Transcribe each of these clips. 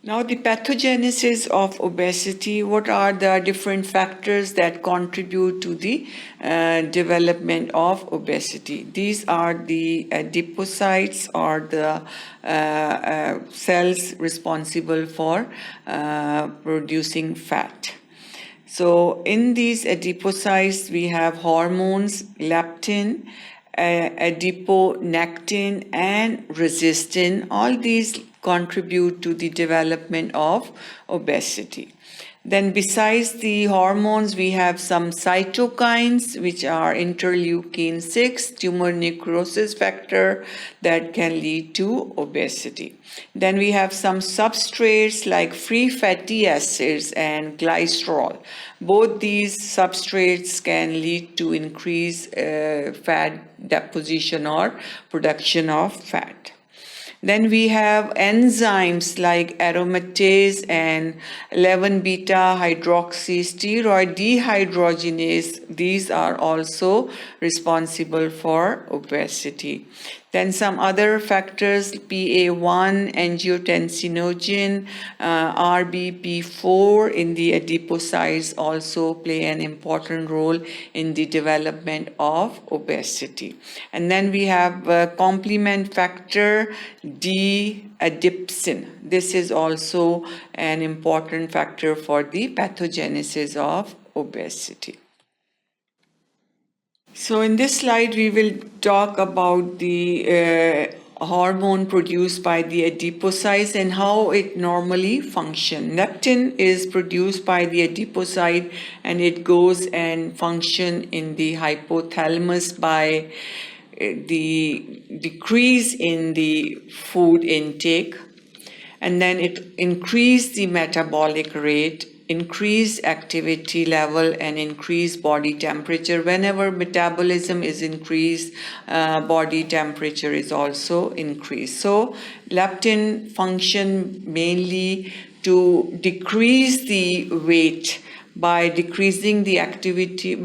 Now, the pathogenesis of obesity, what are the different factors that contribute to the development of obesity? These are the adipocytes, or the cells responsible for producing fat. So in these adipocytes, we have hormones, leptin, adiponectin, and resistin. All these contribute to the development of obesity. Then besides the hormones, we have some cytokines, which are interleukin 6, tumor necrosis factor, that can lead to obesity. Then we have some substrates like free fatty acids and glycerol. Both these substrates can lead to increased fat deposition or production of fat. Then we have enzymes like aromatase and 11-beta hydroxysteroid dehydrogenase. These are also responsible for obesity. Then some other factors, PA1, angiotensinogen, RBP4 in the adipocytes also play an important role in the development of obesity. And then we have complement factor D adipsin. This is also an important factor for the pathogenesis of obesity. So in this slide, we will talk about the hormone produced by the adipocytes and how it normally functions. Leptin is produced by the adipocyte, and it goes and functions in the hypothalamus by the decrease in the food intake, and then it increases the metabolic rate, increased activity level, and increased body temperature. Whenever metabolism is increased, body temperature is also increased. So leptin function mainly to decrease the weight by increasing the activity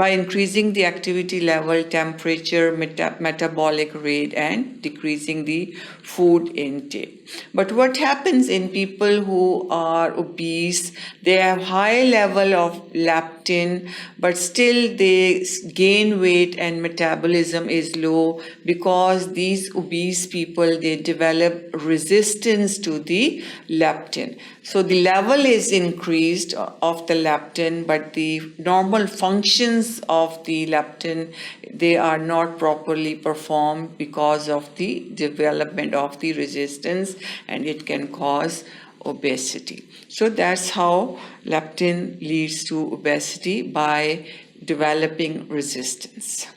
level, temperature, metabolic rate, and decreasing the food intake. But what happens in people who are obese? They have high level of leptin, but still they gain weight and metabolism is low, because these obese people, they develop resistance to the leptin. So the level is increased of the leptin, but the normal functions of the leptin, they are not properly performed because of the development of the resistance, and it can cause obesity. So that's how leptin leads to obesity, by developing resistance.